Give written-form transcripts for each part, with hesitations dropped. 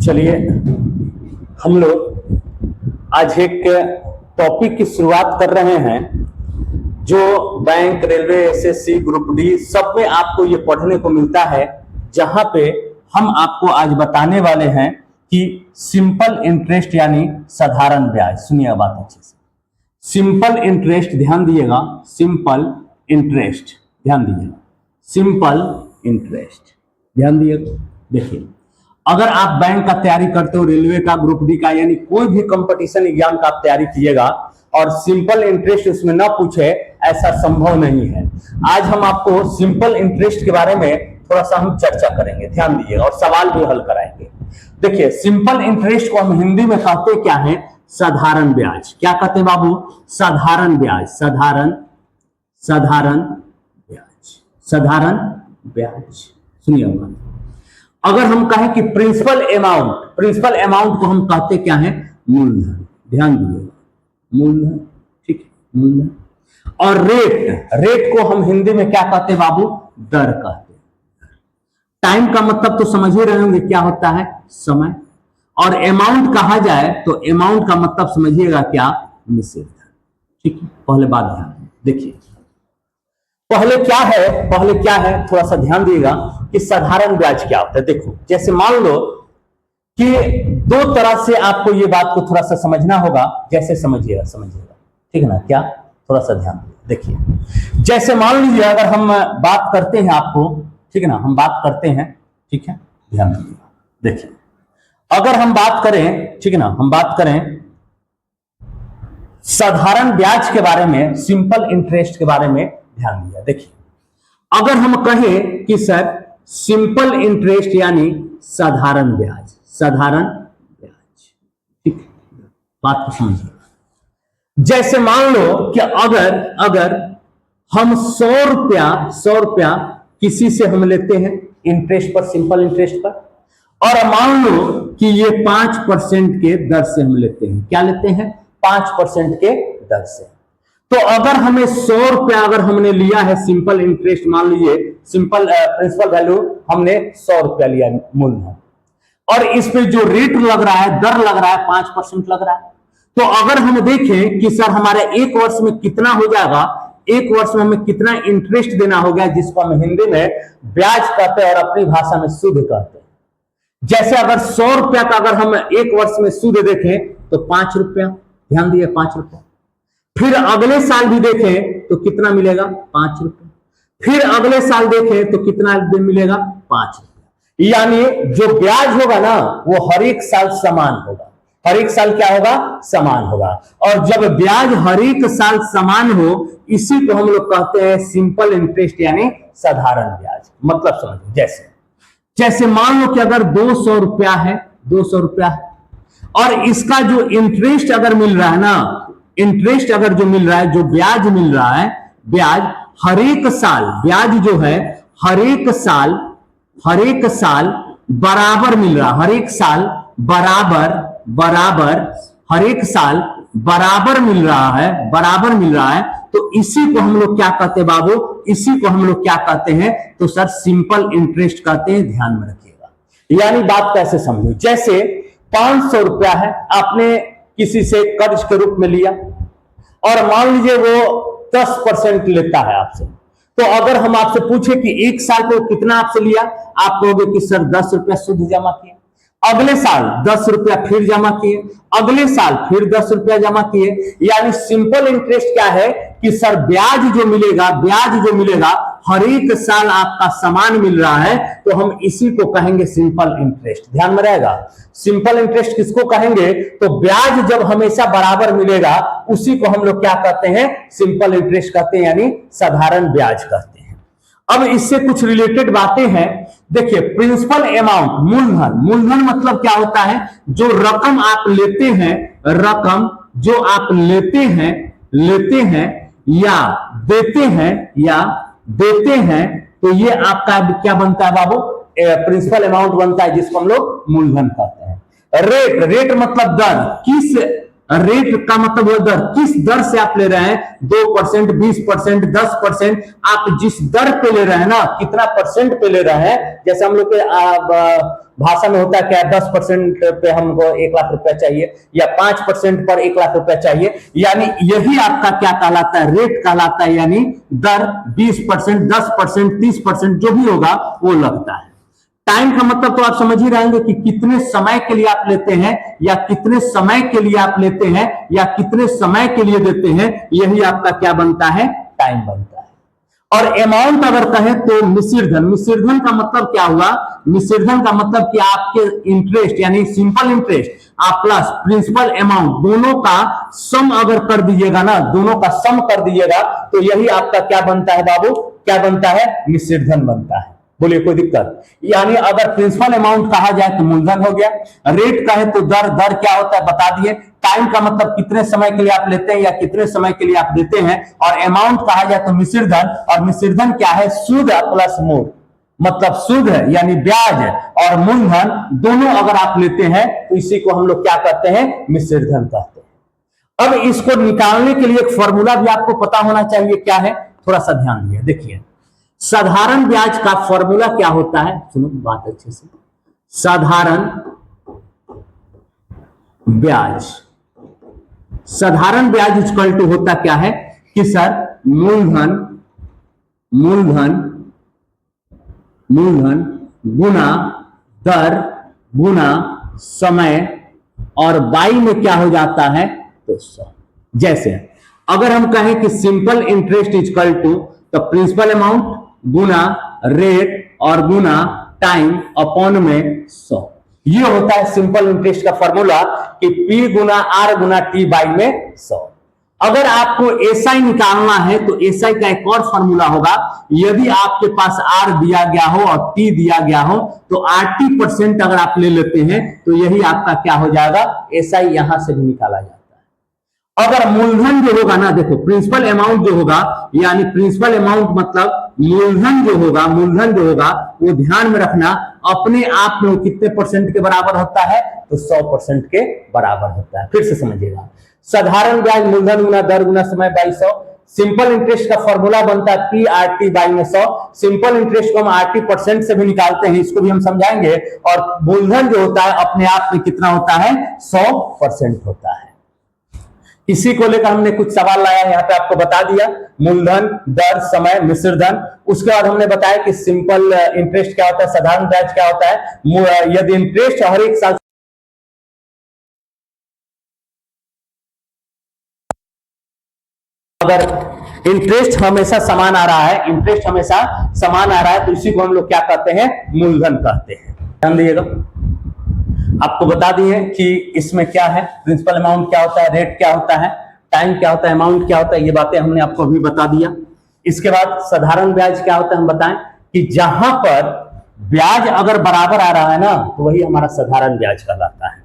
चलिए हम लोग आज एक टॉपिक की शुरुआत कर रहे हैं जो bank, railway, SSC, group D सब में आपको ये पढ़ने को मिलता है, जहां पे हम आपको आज बताने वाले हैं कि सिंपल इंटरेस्ट यानी साधारण ब्याज। सुनिए बात अच्छे से, सिंपल इंटरेस्ट ध्यान दिएगा, सिंपल इंटरेस्ट ध्यान दीजिएगा, सिंपल इंटरेस्ट ध्यान दिएगा। देखिए, अगर आप बैंक का तैयारी करते हो, रेलवे का, ग्रुप डी का, यानी कोई भी कंपटीशन एग्जाम का आप तैयारी कीजिएगा और सिंपल इंटरेस्ट उसमें ना पूछे, ऐसा संभव नहीं है। आज हम आपको सिंपल इंटरेस्ट के बारे में थोड़ा सा हम चर्चा करेंगे, ध्यान दीजिएगा, और सवाल भी हल कराएंगे। देखिए, सिंपल इंटरेस्ट को हम हिंदी में कहते क्या है? साधारण ब्याज। क्या कहते हैं बाबू? साधारण ब्याज, साधारण ब्याज, साधारण ब्याज। सुनिए, अगर हम कहें कि प्रिंसिपल अमाउंट को हम कहते क्या है? मूलधन। ध्यान दीजिएगा, मूलधन, ठीक है, मूलधन। और रेट को हम हिंदी में क्या कहते हैं बाबू? दर कहते हैं। टाइम का मतलब तो समझ ही रहे होंगे क्या होता है? समय। और अमाउंट कहा जाए तो अमाउंट का मतलब समझिएगा क्या? निश्चित धन। ठीक है, पहले बात ध्यान देखिए, पहले क्या है थोड़ा सा ध्यान दिएगा कि साधारण ब्याज क्या होता है। देखो, जैसे मान लो कि दो तरह से आपको ये बात को थोड़ा सा समझना होगा, जैसे समझिएगा, ठीक है ना? क्या? थोड़ा सा ध्यान देखिए, जैसे मान लीजिए अगर हम बात करते हैं आपको, ठीक है ना, हम बात करते हैं, ठीक है, ध्यान दीजिएगा। देखिए, अगर हम बात करें, ठीक है ना, हम बात करें साधारण ब्याज के बारे में, सिंपल इंटरेस्ट के बारे में, ध्यान दिया। देखिए, अगर हम कहें कि सर सिंपल इंटरेस्ट यानी साधारण ब्याज, ठीक है, बात को समझिए। जैसे मान लो कि अगर हम 100 रुपया किसी से हम लेते हैं इंटरेस्ट पर, सिंपल इंटरेस्ट पर, और मान लो कि ये 5% के दर से हम लेते हैं। क्या लेते हैं? 5% के दर से। तो अगर हमें 100 रुपया अगर हमने लिया है सिंपल इंटरेस्ट, मान लीजिए सिंपल प्रिंसिपल वैल्यू हमने 100 रुपया लिया मूलधन, और इस पे जो रेट लग रहा है, दर लग रहा है, 5% लग रहा है। तो अगर हम देखें कि सर हमारे एक वर्ष में कितना हो जाएगा, एक वर्ष में हमें कितना इंटरेस्ट देना हो गया, जिसको हम हिंदी में ब्याज कहते हैं और अपनी भाषा में सूद कहते हैं। जैसे अगर 100 रुपया का अगर हम एक वर्ष में सूद देखें तो 5 रुपया, ध्यान दिए, 5 रुपया। फिर अगले साल भी देखें तो कितना मिलेगा? 5 रुपया। फिर अगले साल देखें तो कितना मिलेगा? 5 रुपया। यानी जो ब्याज होगा ना, वो हर एक साल समान होगा। हर एक साल क्या होगा? समान होगा। और जब ब्याज हर एक साल समान हो, इसी को हम लोग कहते हैं सिंपल इंटरेस्ट यानी साधारण ब्याज। मतलब समझो, जैसे मान लो कि अगर 200 रुपया है, 200 रुपया है, और इसका जो इंटरेस्ट अगर मिल रहा है ना, इंटरेस्ट अगर जो मिल रहा है, जो ब्याज मिल रहा है, ब्याज हर एक साल, ब्याज जो है हर एक साल बराबर मिल रहा है, हर एक साल बराबर हर एक साल बराबर मिल रहा है। तो इसी को हम लोग क्या कहते हैं बाबू? इसी को हम लोग क्या कहते हैं? तो सर सिंपल इंटरेस्ट कहते हैं। ध्यान में रखिएगा। यानी बात कैसे समझो, जैसे 500 रुपया है, आपने किसी से कर्ज के रूप में लिया, और मान लीजिए वो 10% लेता है आपसे। तो अगर हम आपसे पूछे कि एक साल को कितना आपसे लिया, आप कहोगे कि सर 10 रुपया शुद्ध जमा किए, अगले साल 10 रुपया फिर जमा किए, अगले साल फिर 10 रुपया जमा किए। यानी सिंपल इंटरेस्ट क्या है कि सर ब्याज जो मिलेगा हर एक साल आपका समान मिल रहा है, तो हम इसी को कहेंगे सिंपल इंटरेस्ट। ध्यान में रहेगा, सिंपल इंटरेस्ट किसको कहेंगे? तो ब्याज जब हमेशा बराबर मिलेगा, उसी को हम लोग क्या कहते हैं? सिंपल इंटरेस्ट कहते हैं, यानी साधारण ब्याज कहते हैं। अब इससे कुछ रिलेटेड बातें हैं। देखिए, प्रिंसिपल अमाउंट, मूलधन मतलब क्या होता है? जो रकम आप लेते हैं, रकम जो आप लेते हैं या देते हैं, तो ये आपका क्या बनता है बाबू? प्रिंसिपल अमाउंट बनता है, जिसको हम लोग मूलधन कहते हैं। रेट मतलब दर, रेट का मतलब वो दर, किस दर से आप ले रहे हैं, 2%, 20%, 10%, आप जिस दर पे ले रहे हैं ना, कितना परसेंट पे ले रहे हैं। जैसे हम लोग के भाषा में होता है क्या, 10% पे हमको 1 लाख रुपया चाहिए, या 5% पर 1 लाख रुपया चाहिए, यानी यही आपका क्या कहलाता है, रेट कहलाता है। यानी दर 20%, 10%, 30% जो भी होगा वो लगता है। टाइम का मतलब तो आप समझ ही रहेंगे कि कितने समय के लिए आप लेते हैं, या कितने समय के लिए आप लेते हैं, या कितने समय के लिए देते हैं, यही आपका क्या बनता है, टाइम बनता है। और अमाउंट अगर कहें तो मिश्रित धन, मिश्रित धन का मतलब क्या हुआ, मिश्रित धन का मतलब कि आपके इंटरेस्ट यानी सिंपल इंटरेस्ट आप प्लस प्रिंसिपल अमाउंट दोनों का सम अगर कर दीजिएगा ना, दोनों का सम कर दीजिएगा, तो यही आपका क्या बनता है बाबू, क्या बनता है, मिश्रित धन बनता है। बोलिए कोई दिक्कत। यानी अगर प्रिंसिपल अमाउंट कहा जाए तो मूलधन हो गया, रेट कहे तो दर, दर क्या होता है बता दिए, टाइम का मतलब कितने समय के लिए आप लेते हैं या कितने समय के लिए आप देते हैं, और अमाउंट कहा जाए तो मिश्रित धन, और मिश्रित धन क्या है, सूद प्लस मूल, मतलब सूद है यानी ब्याज और मूलधन दोनों अगर आप लेते हैं तो इसी को हम लोग क्या कहते हैं, मिश्रित धन कहते हैं। अब इसको निकालने के लिए एक फॉर्मूला भी आपको पता होना चाहिए, क्या है, थोड़ा सा ध्यान दिए देखिए। साधारण ब्याज का फॉर्मूला क्या होता है, सुनो बात अच्छे से। साधारण ब्याज, साधारण ब्याज इक्वल टू होता क्या है कि सर मूलधन, मूलधन, मूलधन गुना दर गुना समय, और बाई में क्या हो जाता है तो 100। जैसे अगर हम कहें कि सिंपल इंटरेस्ट इक्वल टू, तो प्रिंसिपल अमाउंट गुना रेट और गुना टाइम अपॉन में 100, ये होता है सिंपल इंटरेस्ट का फॉर्मूला कि P Guna R Guna T by में 100। अगर आपको एसआई निकालना है तो एसआई का एक और फॉर्मूला होगा, यदि आपके पास R दिया गया हो और T दिया गया हो तो 80% अगर आप ले लेते हैं तो यही आपका क्या हो जाएगा, एसआई यहां से भी निकाला जाता है। अगर मूलधन जो होगा ना, देखो प्रिंसिपल अमाउंट जो होगा, यानी प्रिंसिपल अमाउंट मतलब मूलधन जो होगा, मूलधन जो होगा वो ध्यान में रखना अपने आप में कितने परसेंट के बराबर होता है, तो 100% के बराबर होता है। फिर से समझिएगा, साधारण ब्याज मूलधन गुना दर गुना समय बाई 100, सिंपल इंटरेस्ट का फॉर्मूला बनता है पी आर टी बाई में 100। सिंपल इंटरेस्ट को हम 80% से भी निकालते हैं, इसको भी हम समझाएंगे। और मूलधन जो होता है अपने आप में कितना होता है, 100% होता है। इसी को लेकर हमने कुछ सवाल लाया, यहाँ पे आपको बता दिया मूलधन, दर, समय, मिश्र धन। उसके बाद हमने बताया कि सिंपल इंटरेस्ट क्या होता है, साधारण ब्याज क्या होता है। यदि इंटरेस्ट हर एक साल अगर इंटरेस्ट हमेशा समान आ रहा है, इंटरेस्ट हमेशा समान आ रहा है, तो इसी को हम लोग क्या कहते हैं, मूलधन कहते हैं। ध्यान दिएगा, आपको बता दिए कि इसमें क्या है, प्रिंसिपल अमाउंट क्या होता है, रेट क्या होता है, टाइम क्या होता है, अमाउंट क्या होता है, ये बातें हमने आपको अभी बता दिया। इसके बाद साधारण ब्याज क्या होता है हम बताएं कि जहां पर ब्याज अगर बराबर आ रहा है ना, तो वही हमारा साधारण ब्याज कहलाता है।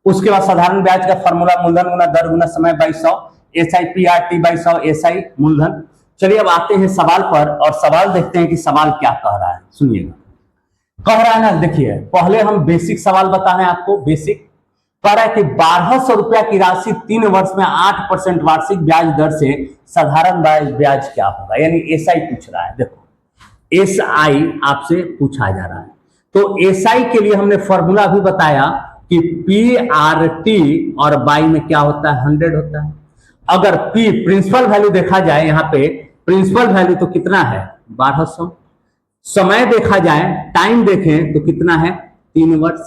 उसके बाद साधारण ब्याज का फॉर्मूला मूलधन गुना दर गुना समय by 100, SI P R T by 100, SI मूलधन। चलिए अब आते हैं सवाल पर और सवाल देखते हैं कि सवाल क्या कह रहा है, सुनिएगा। कह रहा है ना, देखिए पहले हम बेसिक सवाल बता रहे हैं आपको, बेसिक कह रहा है कि 1200 रुपया की राशि 3 वर्ष में 8% वार्षिक ब्याज दर से साधारण ब्याज क्या होगा, यानी एसआई पूछ रहा है। देखो एसआई आपसे पूछा जा रहा है, तो एसआई के लिए हमने फॉर्मूला भी बताया कि पी आर टी और बाई में क्या होता है, 100 होता है। अगर पी प्रिंसिपल वैल्यू देखा जाए, यहाँ पे प्रिंसिपल वैल्यू तो कितना है 1200, समय देखा जाए, टाइम देखें तो कितना है 3 वर्ष,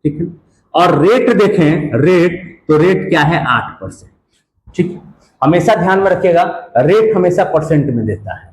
ठीक है। और रेट देखें, रेट तो रेट क्या है 8%, ठीक। हमेशा ध्यान में रखिएगा, रेट हमेशा परसेंट में देता है।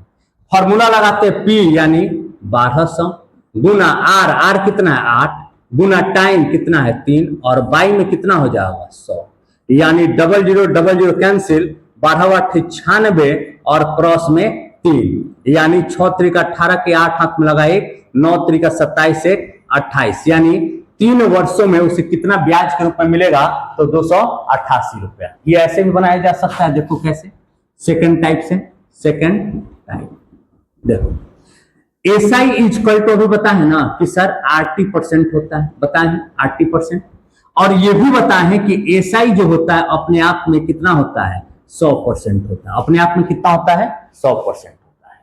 फॉर्मूला लगाते हैं पी यानी 1200 गुना आर, आर कितना है 8 गुना टाइम कितना है 3, और बाई में कितना हो जाएगा 100, यानी 0000 कैंसिल, 12×8 और क्रॉस में 3, यानी 6 त्रिक 18 के 8 हाथ में लगा 1, 9 त्रिक 27 से 28, यानी 3 वर्षों में उसे कितना ब्याज के रूप में मिलेगा, तो 288 रुपया। ये ऐसे भी बनाया जा सकता है, देखो कैसे, सेकंड टाइप से, सेकंड टाइप। देखो एसआई इक्वल टू अभी बताए ना कि सर 80% होता है, बताए 80%। और ये भी बताएं कि एसआई जो होता है अपने आप में कितना होता है, 100% होता है। अपने आप में कितना होता है, 100% होता है।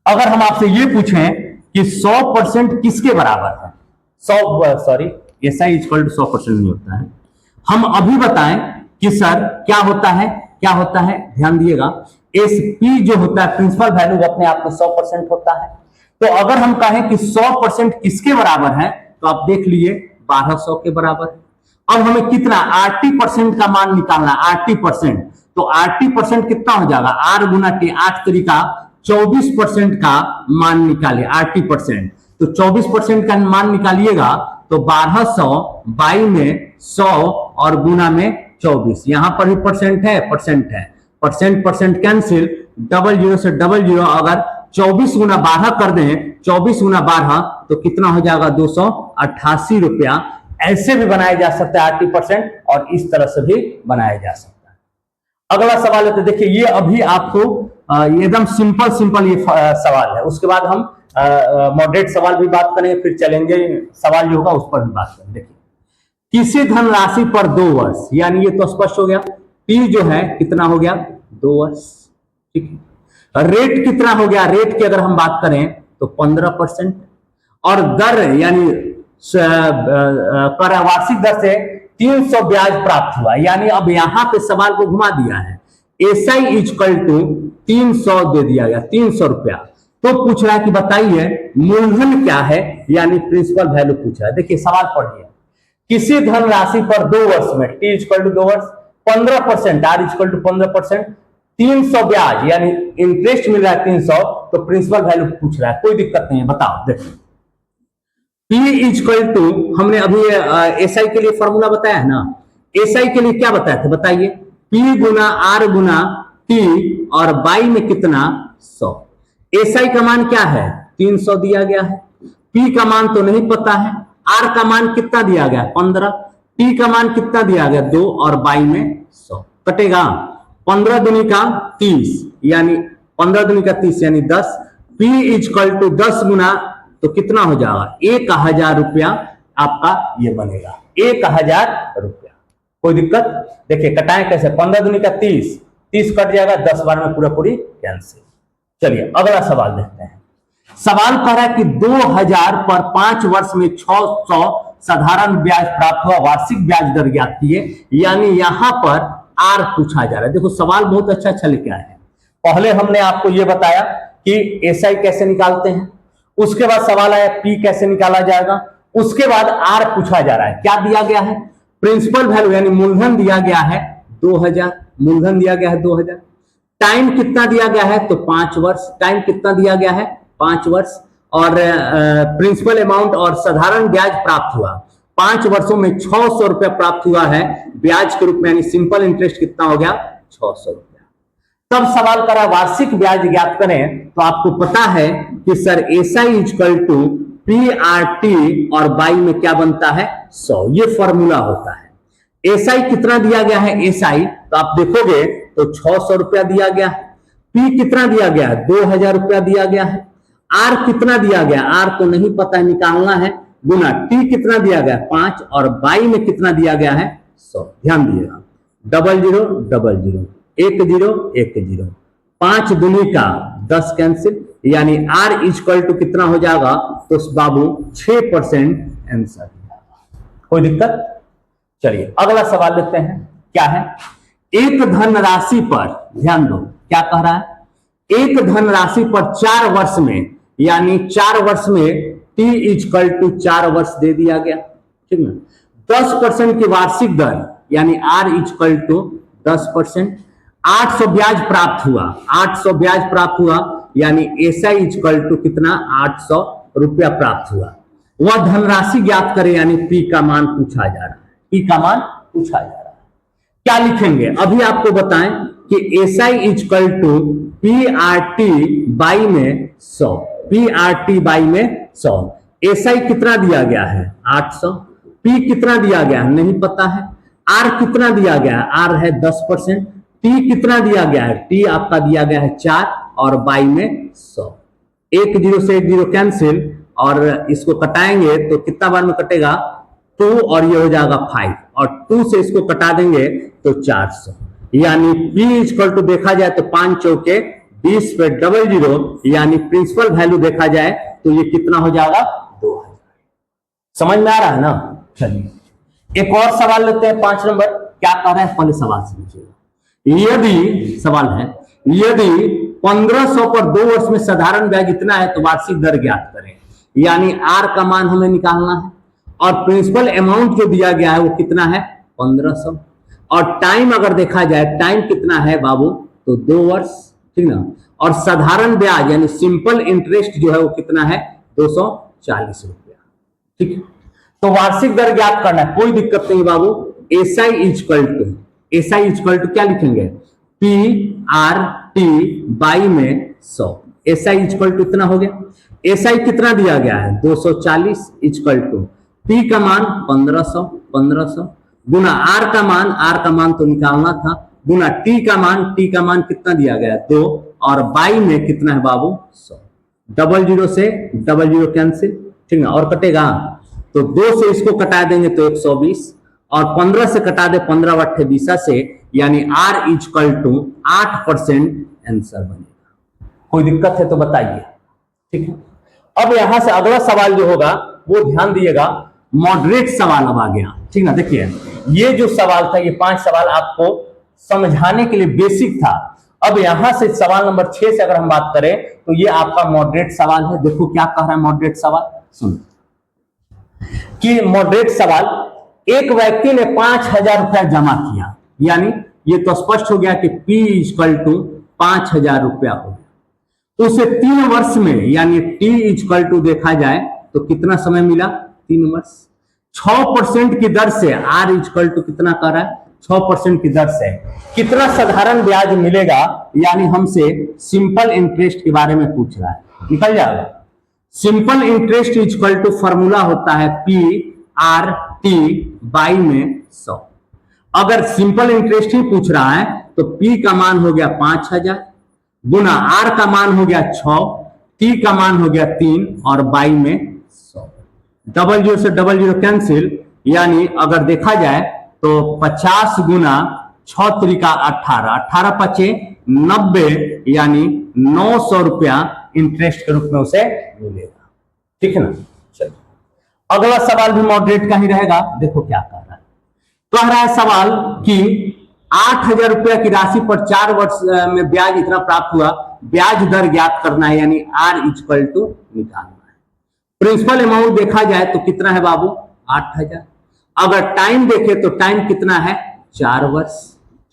अगर हम आपसे ये पूछें कि 100% किसके बराबर है, 100 एसआई इक्वल टू 100% नहीं होता है। हम अभी बताएं कि सर क्या होता है, क्या होता है, ध्यान दिएगा। एस पी जो होता है प्रिंसिपल वैल्यू वो अपने आप में 100% होता है। तो अगर हम कहें कि 100% किसके बराबर है, तो आप देख लिए 1200 के बराबर है। अब हमें कितना RT% का मान निकालना, RT%। तो RT% कितना हो जाएगा, R गुना T, 8 तरीका 24% का मान निकालिए RT%। तो 24% का मान निकालिएगा तो 1200 बाई में 100 और गुना में 24, यहां पर भी परसेंट है, परसेंट है, percent percent cancel, double zero से डबल जीरो, अगर 24 गुना 12 कर दें, 24 गुना 12 तो कितना हो जाएगा, 288 रुपया। ऐसे भी बनाया जा सकता है RT% और इस तरह से भी बनाया जा सकता है। अगला सवाल है, तो देखिए ये अभी आपको एकदम सिंपल सिंपल ये सवाल है। उसके बाद हम मॉडरेट सवाल भी बात करेंगे, फिर चलेंगे सवाल जो होगा उस पर भी बात करेंगे। देखिए किसी धनराशि पर 2 वर्ष, यानी ये तो स्पष्ट हो गया, P जो है कितना हो गया, 2 वर्ष, ठीक है। रेट कितना हो गया, रेट की अगर हम बात करें तो 15%, और दर यानी पर वार्षिक दर से 300 ब्याज प्राप्त हुआ। यानी अब यहां पे सवाल को घुमा दिया है, एसआई इक्वल टू 300 दे दिया गया, 300 रुपया। तो पूछ रहा है कि बताइए मूलधन क्या है, यानी प्रिंसिपल वैल्यू पूछ रहा है। देखिए सवाल पढ़िए, किसी धनराशि पर 2 वर्ष में टी इक्वल टू 2 वर्ष, 15%, आर इक्वल टू 15%, 300 ब्याज यानी इंटरेस्ट मिल रहा है 300, तो प्रिंसिपल वैल्यू पूछ रहा है, कोई दिक्कत नहीं है, बताओ। देखो P इक्वल टू, हमने अभी एसआई के लिए फॉर्मूला बताया है ना, एसआई के लिए क्या बताया था बताइए, P गुना R गुना T और बाई में कितना 100। एसआई का मान क्या है, 300 दिया गया है, P का मान तो नहीं पता है, R का मान कितना दिया गया 15, T का मान कितना दिया गया 2 और बाई में 100, कटेगा 15 दूनी का 30 यानी 15 दूनी का 30 यानी 10। P इक्वल टू 10 गुना तो कितना हो जाएगा, 1000 रुपया आपका ये बनेगा, 1000 रुपया। कोई दिक्कत, देखिए कटाएं कैसे, 15 दूनी का 30, 30 कट जाएगा, 10 बार में पूरा पूरी कैंसिल। चलिए अगला सवाल देखते हैं। सवाल कह रहा है कि 2000 पर 5 वर्ष में 600 साधारण ब्याज प्राप्त हुआ, वार्षिक ब्याज दर ज्ञात कीजिए। यानी यहां पर आर पूछा जा रहा है। देखो सवाल बहुत अच्छा लेके आए हैं। पहले हमने आपको यह बताया कि एसआई कैसे निकालते हैं, उसके बाद सवाल आया पी कैसे निकाला जाएगा, उसके बाद आर पूछा जा रहा है। क्या दिया गया है, प्रिंसिपल वैल्यू यानी मूलधन दिया गया है 2000, मूलधन दिया गया है 2000, टाइम कितना दिया गया है तो 5 वर्ष, टाइम कितना दिया गया है 5 वर्ष, और प्रिंसिपल अमाउंट और साधारण ब्याज प्राप्त हुआ 5 वर्षों में 600 रुपया प्राप्त हुआ है ब्याज के रूप में, यानी सिंपल इंटरेस्ट कितना हो गया 600 रुपया। तब सवाल करा वार्षिक ब्याज ज्ञात करें, तो आपको पता है कि sir SI equal to PRT और बाई में क्या बनता है 100, ये फॉर्मूला होता है। एसआई कितना दिया गया है, एसआई तो आप देखोगे तो 600 रुपया दिया गया है, पी कितना दिया गया है 2000 रुपया दिया गया है, आर कितना दिया गया, आर तो नहीं पता है निकालना है, गुना टी कितना दिया गया 5 और बाई में कितना दिया गया है 100। ध्यान दिएगा, 00 00 10 10, 5 दूनी का 10 कैंसिल, यानी आर इक्वल टू कितना हो जाएगा तो बाबू 6% आंसर। कोई दिक्कत, चलिए अगला सवाल लेते हैं। क्या है, एक धनराशि पर, ध्यान दो क्या कह रहा है, एक धनराशि पर 4 वर्ष में, यानी 4 वर्ष में टी इक्वल टू 4 वर्ष दे दिया गया, ठीक है। 10% की वार्षिक दर यानी आर इक्वल टू 10%, 800 ब्याज प्राप्त हुआ, 800 ब्याज प्राप्त हुआ, यानी एसआई इक्वल टू कितना 800 रुपया प्राप्त हुआ। वह धनराशि ज्ञात करें, यानी पी का मान पूछा जा रहा है, पी का मान पूछा जा रहा है। क्या लिखेंगे, अभी आपको बताएं कि SI equal to PRT by में 100, PRT बाई में 100। एसआई कितना दिया गया है 800, पी कितना दिया गया है नहीं पता है, आर कितना दिया गया है, आर है 10%, टी कितना दिया गया है, टी आपका दिया गया है 4 और बाई में 100। 1 0 से 1 0 कैंसिल, और इसको कटाएंगे तो कितना बार में कटेगा 2 और ये हो जाएगा 5 और 2 से इसको कटा देंगे तो 400, यानी P इक्वल टू देखा जाए तो 5 चौके 20 पे 00, यानी प्रिंसिपल वैल्यू देखा जाए तो ये कितना हो जाएगा 2000। समझ में आ रहा है ना? चलिए एक और सवाल लेते हैं 5 नंबर। क्या कह रहा है पहले सवाल समझिएगा। यदि सवाल है यदि 1500 पर 2 वर्ष में साधारण ब्याज इतना है तो वार्षिक दर ज्ञात करें, यानी आर का मान हमें निकालना है और प्रिंसिपल अमाउंट जो दिया गया है वो कितना है 1500, और टाइम अगर देखा जाए टाइम कितना है बाबू तो 2 वर्ष, ठीक ना, और साधारण ब्याज यानी सिंपल इंटरेस्ट जो है वो कितना है 240 रुपया, ठीक है। तो वार्षिक दर ज्ञात करना है, कोई दिक्कत नहीं बाबू। एसआई इक्वल टू क्या लिखेंगे पी आर टी बाई में 100, एसआई इक्वल टू इतना हो गया। एसआई कितना दिया गया है 240 इक्वल टू पी का मान 1500 गुना आर का मान तो निकालना था, गुना टी का मान कितना दिया गया 2 और बाई में कितना है बाबू 100। 00 से 00 कैंसिल, ठीक ना, और कटेगा तो 2 से इसको कटा देंगे तो 120 और 15 से कटा दे 15 बट्ठे 20 से, यानी आर इक्वल टू 8% आंसर बनेगा। कोई दिक्कत है तो बताइए, ठीक है। अब यहां से अगला सवाल जो होगा वो ध्यान दिएगा, मॉडरेट सवाल अब आ गया, ठीक ना। देखिए ये जो सवाल था ये 5 सवाल आपको समझाने के लिए बेसिक था। अब यहां से सवाल नंबर 6 से अगर हम बात करें तो ये आपका मॉडरेट सवाल है। देखो क्या कह रहा है मॉडरेट सवाल, सुनो कि मॉडरेट सवाल, एक व्यक्ति ने 5000 रुपया जमा किया, यानी ये तो स्पष्ट हो गया कि P इक्वल टू 5000 रुपया हो गया। तो उसे 3 वर्ष में यानी T इक्वल टू देखा जाए तो कितना समय मिला 3 वर्ष। 6% की दर से R इक्वल टू कितना कर रहा है 6% की दर से कितना साधारण ब्याज मिलेगा, यानी हमसे सिंपल इंटरेस्ट के बारे में पूछ रहा है, निकल जाएगा। Simple interest equal to formula होता है पी आर टी बाई में 100। अगर सिंपल इंटरेस्ट ही पूछ रहा है तो P का मान हो गया 5000 गुना R का मान हो गया 6, T का मान हो गया 3 और बाई में 100। 00 से 00 कैंसिल, यानी अगर देखा जाए तो 50 गुना 6 त्रिका 18, 18 पचे 90, यानी 900 रुपया इंटरेस्ट के रूप में उसे मिलेगा, ठीक है ना। चलिए अगला सवाल भी मॉडरेट का ही रहेगा। देखो क्या कह रहा है सवाल कि 8000 रुपया की राशि पर 4 वर्ष में ब्याज इतना प्राप्त हुआ, ब्याज दर ज्ञात करना है, यानी आर इक्वल टू निकालना है। प्रिंसिपल अमाउंट देखा जाए तो कितना है बाबू 8000। अगर टाइम देखे तो टाइम कितना है 4 वर्ष,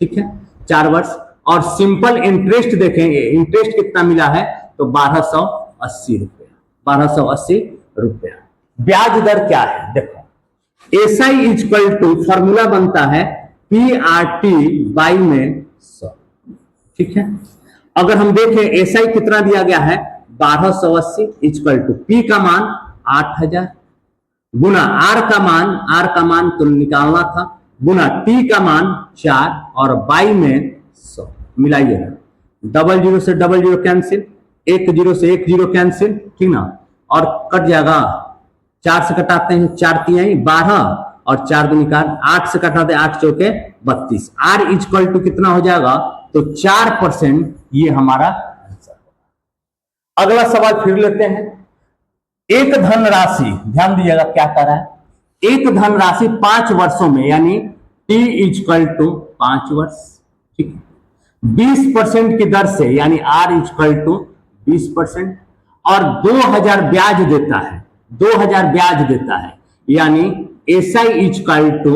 ठीक है 4 वर्ष, और सिंपल इंटरेस्ट देखेंगे इंटरेस्ट कितना मिला है तो 1280 रुपया, 1280 रुपया। ब्याज दर क्या है देखो, एसआई इक्वल टू फॉर्मूला बनता है पी आर टी बाई में 100, ठीक है। अगर हम देखें एसआई कितना दिया गया है 1280 इक्वल टू पी का मान 8000 गुना आर का मान तो निकालना था, गुना टी का मान 4 और बाई में 100। मिलाइएगा 00 से 00 कैंसिल, 10 से 10 कैंसिल, ठीक ना, और कट जाएगा 4 से कटाते हैं 4 3 12 और 4 2 निकाल 8 से कटाते 8 चौके 32। आर इक्वल टू कितना हो जाएगा तो 4%, ये हमारा आंसर होगा। अगला सवाल फिर लेते हैं। एक धनराशि, ध्यान दीजिएगा क्या कर रहा है, एक धनराशि 5 वर्षों में यानी टी इक्वल टू 5 वर्ष, ठीक है, 20% की दर से यानी आर इक्वल टू 20% और 2000 ब्याज देता है, 2000 ब्याज देता है, यानी एसआई इक्वल टू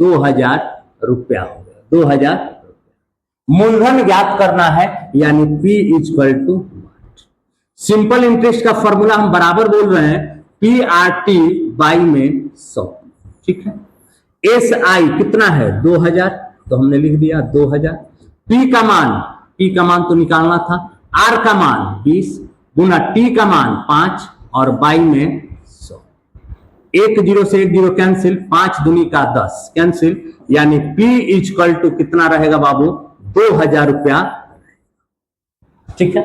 2000 रुपया हो गया, 2000 रुपया। मूलधन ज्ञात करना है, यानी P equal to, simple interest का फॉर्मूला हम बराबर बोल रहे हैं पी आर टी बाई में 100, ठीक है। एस आई कितना है 2000, तो हमने लिख दिया 2000। पी का मान तो निकालना था, आर का मान 20 गुना टी का मान 5 और बाई में 100। 10 से 10 कैंसिल, 5 दूनी का 10 कैंसिल, यानी P इक्वल टू कितना रहेगा बाबू 2000 रुपया, ठीक है।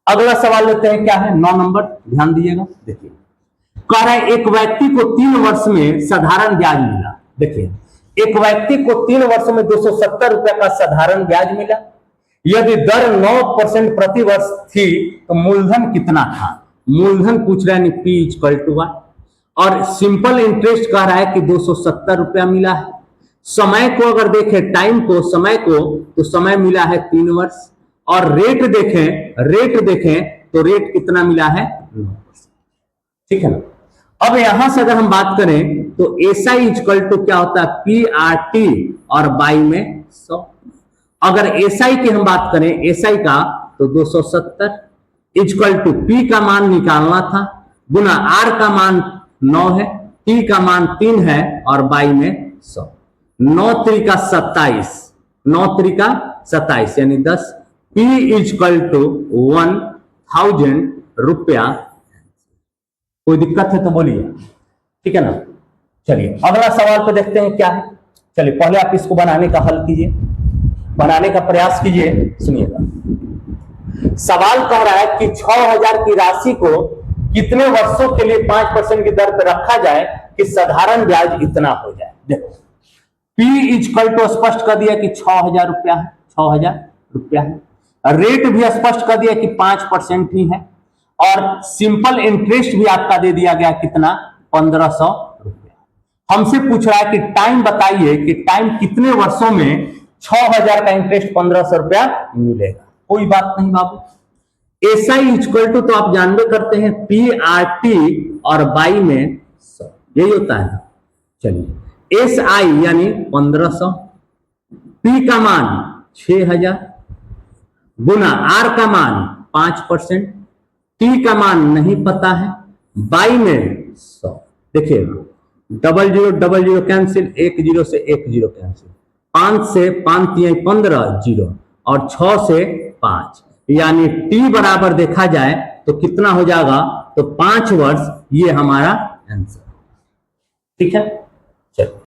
अगला सवाल लेते हैं, क्या है 9 नंबर, ध्यान दीजिएगा। देखिए कह रहा है एक व्यक्ति को 3 वर्ष में साधारण ब्याज मिला। देखिए, एक व्यक्ति को 3 वर्ष में 270 रुपए का साधारण ब्याज मिला। यदि दर 9% प्रति वर्ष थी तो मूलधन कितना था? मूलधन पूछ रहा है P = 1 और सिंपल इंटरेस्ट कह रहा है कि 270 रुपया मिला है। समय को अगर देखें, टाइम को, समय को, तो समय मिला है 3 वर्ष और रेट देखें तो रेट कितना मिला है? 9%। ठीक है ना। अब यहां से अगर हम बात करें तो SI = क्या होता है? PRT और बाई में 100। अगर SI की हम बात करें, SI का, तो 270 = P का मान निकालना था गुना R का मान 9 है, T का मान 3 है और बाई में 100। 9 3 = 27, 9 3 = 27 यानी 10। P = 1000 रुपया। कोई दिक्कत है तो बोलिए, ठीक है ना। चलिए अगला सवाल पे देखते हैं क्या है। चलिए पहले आप इसको बनाने का हल कीजिए, बनाने का प्रयास कीजिए। सुनिएगा, सवाल कह रहा है कि 6000 की राशि को कितने वर्षों के लिए 5% की दर पर रखा जाए कि साधारण ब्याज इतना हो जाए। देखो, P = स्पष्ट कर दिया कि 6000 रुपया है, 6000 रुपया है। रेट भी स्पष्ट कर दिया कि 5% ही है और सिंपल इंटरेस्ट भी आपका दे दिया गया कितना? 1500 रुपया। हमसे पूछ रहा है कि टाइम बताइए कि टाइम कितने वर्षों में 6000 का इंटरेस्ट 1500 रुपया मिलेगा। कोई बात नहीं बाबू। SI = तो आप जानबे करते हैं PRT और बाई में 100, यही होता है। चलिए SI यानी 1500, P का मान 6000 गुना R का मान 5%, T का मान नहीं पता है, बाई में 100। देखिए 00 कैंसिल, 10 से 10 कैंसिल, 5 से 5 3 15 0 और 6 से 5 यानी T बराबर देखा जाए तो कितना हो जाएगा? तो 5 वर्ष। ये हमारा आंसर, ठीक है। चलिए